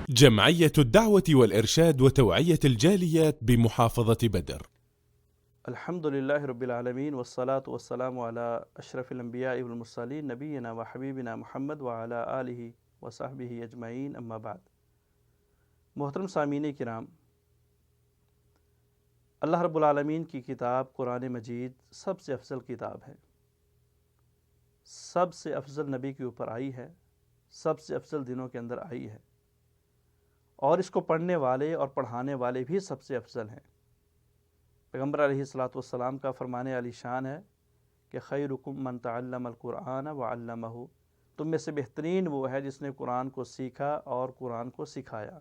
جمعية الدعوة والإرشاد وتوعية الجاليات بمحافظة بدر. الحمد للہ رب العالمین والصلاة والسلام على اشرف الانبیاء والمرسلین نبینا و حبیبنا محمد وعلى آلہ وصحبہ اجمعین، اما بعد۔ محترم سامعین کرام، اللہ رب العالمین کی کتاب قرآن مجید سب سے افضل کتاب ہے، سب سے افضل نبی کے اوپر آئی ہے، سب سے افضل دنوں کے اندر آئی ہے، اور اس کو پڑھنے والے اور پڑھانے والے بھی سب سے افضل ہیں۔ پیغمبر علیہ الصلاۃ والسلام کا فرمانے علی شان ہے کہ خیرکم من تعلم القرآن وعلمہ، تم میں سے بہترین وہ ہے جس نے قرآن کو سیکھا اور قرآن کو سکھایا،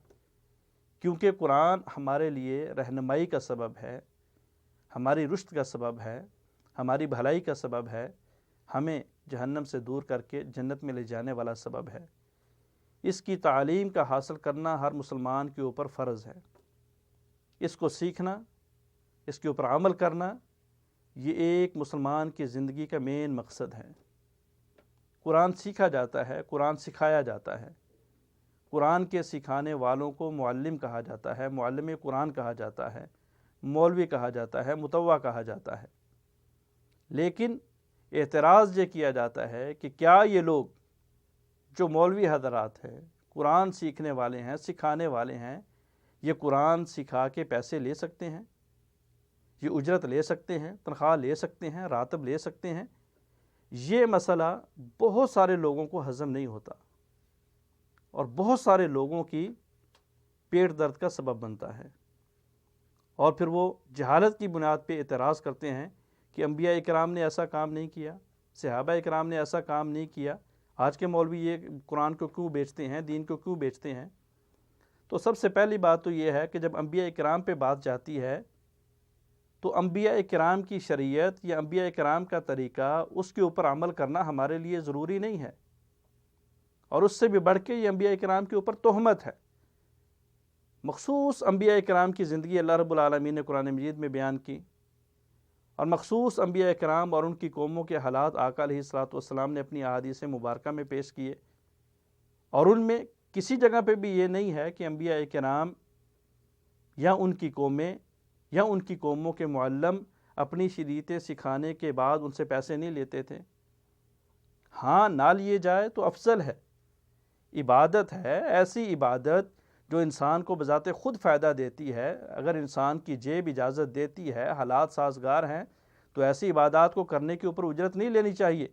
کیونکہ قرآن ہمارے لیے رہنمائی کا سبب ہے، ہماری رشد کا سبب ہے، ہماری بھلائی کا سبب ہے، ہمیں جہنم سے دور کر کے جنت میں لے جانے والا سبب ہے۔ اس کی تعلیم کا حاصل کرنا ہر مسلمان کے اوپر فرض ہے۔ اس کو سیکھنا، اس کے اوپر عمل کرنا، یہ ایک مسلمان کی زندگی کا مین مقصد ہے۔ قرآن سیکھا جاتا ہے، قرآن سکھایا جاتا ہے۔ قرآن کے سکھانے والوں کو معلم کہا جاتا ہے، معلم قرآن کہا جاتا ہے، مولوی کہا جاتا ہے، مطوع کہا جاتا ہے۔ لیکن اعتراض یہ کیا جاتا ہے کہ کیا یہ لوگ جو مولوی حضرات ہیں، قرآن سیکھنے والے ہیں، سکھانے والے ہیں، یہ قرآن سکھا کے پیسے لے سکتے ہیں؟ یہ اجرت لے سکتے ہیں، تنخواہ لے سکتے ہیں، راتب لے سکتے ہیں؟ یہ مسئلہ بہت سارے لوگوں کو ہضم نہیں ہوتا اور بہت سارے لوگوں کی پیٹ درد کا سبب بنتا ہے، اور پھر وہ جہالت کی بنیاد پہ اعتراض کرتے ہیں کہ انبیاء اکرام نے ایسا کام نہیں کیا، صحابہ اکرام نے ایسا کام نہیں کیا، آج کے مولوی یہ قرآن کو کیوں بیچتے ہیں، دین کو کیوں بیچتے ہیں؟ تو سب سے پہلی بات تو یہ ہے کہ جب انبیاء اکرام پہ بات جاتی ہے تو انبیاء اکرام کی شریعت یا انبیاء اکرام کا طریقہ، اس کے اوپر عمل کرنا ہمارے لیے ضروری نہیں ہے، اور اس سے بھی بڑھ کے یہ انبیاء اکرام کے اوپر تہمت ہے۔ مخصوص انبیاء اکرام کی زندگی اللہ رب العالمین نے قرآن مجید میں بیان کی، اور مخصوص انبیاء اکرام اور ان کی قوموں کے حالات آقا علیہ الصلاۃ والسلام نے اپنی احادیث مبارکہ میں پیش کیے، اور ان میں کسی جگہ پہ بھی یہ نہیں ہے کہ انبیاء اکرام یا ان کی قومیں یا ان کی قوموں کے معلم اپنی شریعتیں سکھانے کے بعد ان سے پیسے نہیں لیتے تھے۔ ہاں، نہ لیے جائے تو افضل ہے۔ عبادت ہے، ایسی عبادت جو انسان کو بذات خود فائدہ دیتی ہے، اگر انسان کی جیب اجازت دیتی ہے، حالات سازگار ہیں، تو ایسی عبادات کو کرنے کے اوپر اجرت نہیں لینی چاہیے۔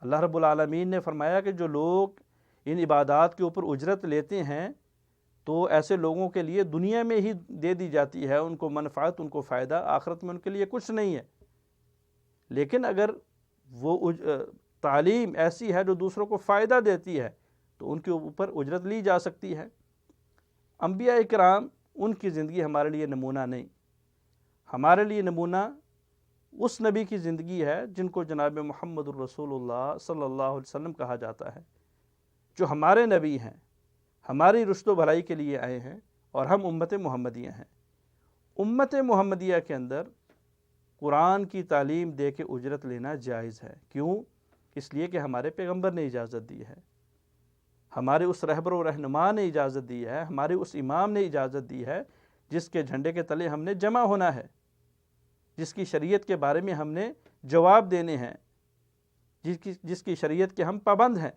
اللہ رب العالمین نے فرمایا کہ جو لوگ ان عبادات کے اوپر اجرت لیتے ہیں تو ایسے لوگوں کے لیے دنیا میں ہی دے دی جاتی ہے ان کو منفعت، ان کو فائدہ، آخرت میں ان کے لیے کچھ نہیں ہے۔ لیکن اگر وہ تعلیم ایسی ہے جو دوسروں کو فائدہ دیتی ہے تو ان کے اوپر اجرت لی جا سکتی ہے۔ انبیاء اکرام، ان کی زندگی ہمارے لیے نمونہ نہیں، ہمارے لیے نمونہ اس نبی کی زندگی ہے جن کو جناب محمد الرسول اللہ صلی اللہ علیہ وسلم کہا جاتا ہے، جو ہمارے نبی ہیں، ہماری رشد و بھلائی کے لیے آئے ہیں، اور ہم امت محمدیہ ہیں۔ امت محمدیہ کے اندر قرآن کی تعلیم دے کے اجرت لینا جائز ہے۔ کیوں؟ اس لیے کہ ہمارے پیغمبر نے اجازت دی ہے، ہمارے اس رہبر و رہنما نے اجازت دی ہے، ہمارے اس امام نے اجازت دی ہے، جس کے جھنڈے کے تلے ہم نے جمع ہونا ہے، جس کی شریعت کے بارے میں ہم نے جواب دینے ہیں، جس کی شریعت کے ہم پابند ہیں۔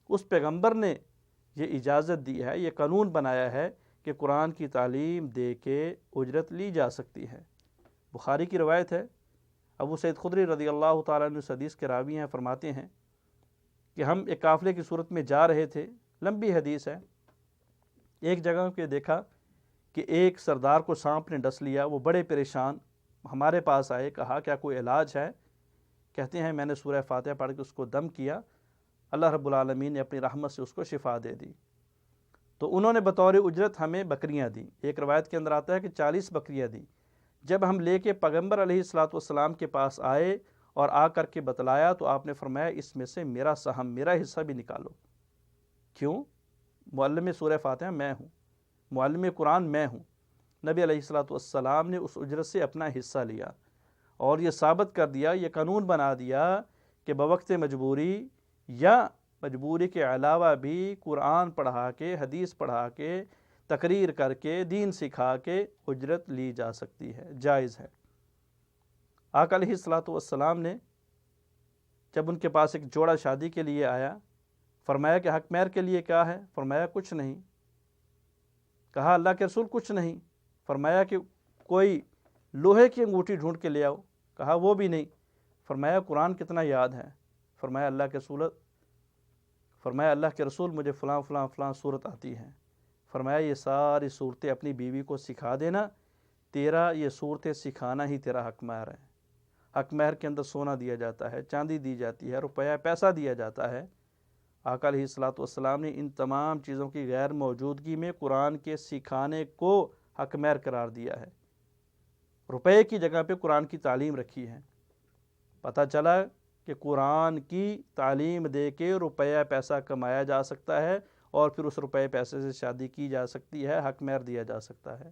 اس پیغمبر نے یہ اجازت دی ہے، یہ قانون بنایا ہے کہ قرآن کی تعلیم دے کے اجرت لی جا سکتی ہے۔ بخاری کی روایت ہے، ابو سعید خدری رضی اللہ تعالیٰ عنہ اس حدیث کے راوی ہیں، فرماتے ہیں کہ ہم ایک قافلے کی صورت میں جا رہے تھے، لمبی حدیث ہے۔ ایک جگہ پہ دیکھا کہ ایک سردار کو سانپ نے ڈس لیا، وہ بڑے پریشان ہمارے پاس آئے، کہا کیا کوئی علاج ہے؟ کہتے ہیں میں نے سورہ فاتحہ پڑھ کے اس کو دم کیا، اللہ رب العالمین نے اپنی رحمت سے اس کو شفا دے دی۔ تو انہوں نے بطور اجرت ہمیں بکریاں دیں، ایک روایت کے اندر آتا ہے کہ 40 بکریاں دیں۔ جب ہم لے کے پیغمبر علیہ الصلاۃ والسلام کے پاس آئے اور آ کر کے بتلایا تو آپ نے فرمایا اس میں سے میرا سہم، میرا حصہ بھی نکالو۔ کیوں؟ معلم سورہ فاتحہ میں ہوں، معلم قرآن میں ہوں۔ نبی علیہ الصلاۃ والسلام نے اس اجرت سے اپنا حصہ لیا اور یہ ثابت کر دیا، یہ قانون بنا دیا کہ بوقت مجبوری یا مجبوری کے علاوہ بھی قرآن پڑھا کے، حدیث پڑھا کے، تقریر کر کے، دین سکھا کے اجرت لی جا سکتی ہے، جائز ہے۔ آقا علیہ الصلوۃ والسلام نے جب ان کے پاس ایک جوڑا شادی کے لیے آیا، فرمایا کہ حق مہر کے لیے کیا ہے؟ فرمایا کچھ نہیں۔ کہا اللہ کے رسول کچھ نہیں۔ فرمایا کہ کوئی لوہے کی انگوٹھی ڈھونڈ کے لے آؤ۔ کہا وہ بھی نہیں۔ فرمایا قرآن کتنا یاد ہے؟ فرمایا اللہ کے رسول مجھے فلاں فلاں فلاں صورت آتی ہے۔ فرمایا یہ ساری صورتیں اپنی بیوی کو سکھا دینا، تیرا یہ صورتیں سکھانا ہی تیرا حق مہر ہے۔ حق مہر کے اندر سونا دیا جاتا ہے، چاندی دی جاتی ہے، روپیہ پیسہ دیا جاتا ہے۔ آقا علیہ الصلوۃ والسلام نے ان تمام چیزوں کی غیر موجودگی میں قرآن کے سکھانے کو حق مہر قرار دیا ہے۔ روپے کی جگہ پہ قرآن کی تعلیم رکھی ہے۔ پتہ چلا کہ قرآن کی تعلیم دے کے روپیہ پیسہ کمایا جا سکتا ہے، اور پھر اس روپے پیسے سے شادی کی جا سکتی ہے، حق مہر دیا جا سکتا ہے۔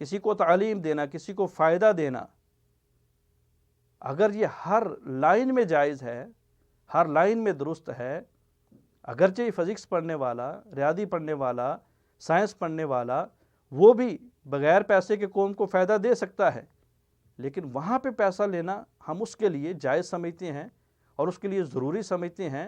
کسی کو تعلیم دینا، کسی کو فائدہ دینا، اگر یہ ہر لائن میں جائز ہے، ہر لائن میں درست ہے، اگرچہ فزکس پڑھنے والا، ریاضی پڑھنے والا، سائنس پڑھنے والا، وہ بھی بغیر پیسے کے قوم کو فائدہ دے سکتا ہے، لیکن وہاں پہ پیسہ لینا ہم اس کے لیے جائز سمجھتے ہیں اور اس کے لیے ضروری سمجھتے ہیں،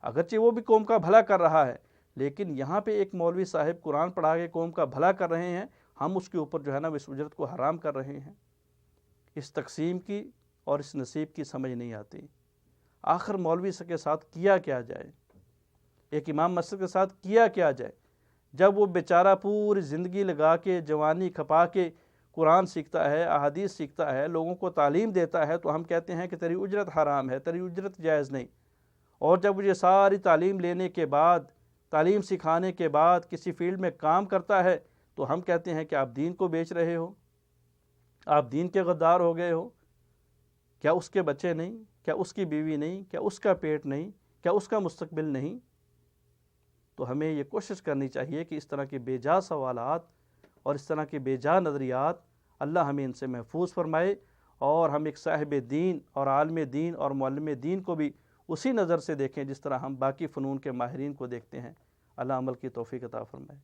اگرچہ وہ بھی قوم کا بھلا کر رہا ہے، لیکن یہاں پہ ایک مولوی صاحب قرآن پڑھا کے قوم کا بھلا کر رہے ہیں، ہم اس کے اوپر جو ہے نا اس اجرت کو حرام کر رہے ہیں۔ اس تقسیم کی اور اس نصیب کی سمجھ نہیں آتی۔ آخر مولوی کے ساتھ کیا کیا جائے، ایک امام مسجد کے ساتھ کیا کیا جائے، جب وہ بیچارہ پوری زندگی لگا کے، جوانی کھپا کے قرآن سیکھتا ہے، احادیث سیکھتا ہے، لوگوں کو تعلیم دیتا ہے، تو ہم کہتے ہیں کہ تیری اجرت حرام ہے، تیری اجرت جائز نہیں۔ اور جب یہ ساری تعلیم لینے کے بعد، تعلیم سکھانے کے بعد کسی فیلڈ میں کام کرتا ہے، تو ہم کہتے ہیں کہ آپ دین کو بیچ رہے ہو، آپ دین کے غدار ہو گئے ہو۔ کیا اس کے بچے نہیں؟ کیا اس کی بیوی نہیں؟ کیا اس کا پیٹ نہیں؟ کیا اس کا مستقبل نہیں؟ تو ہمیں یہ کوشش کرنی چاہیے کہ اس طرح کے بے جا سوالات اور اس طرح کے بے جا نظریات اللہ ہمیں ان سے محفوظ فرمائے، اور ہم ایک صاحب دین اور عالم دین اور معلم دین کو بھی اسی نظر سے دیکھیں جس طرح ہم باقی فنون کے ماہرین کو دیکھتے ہیں۔ اللہ عمل کی توفیق عطا فرمائے۔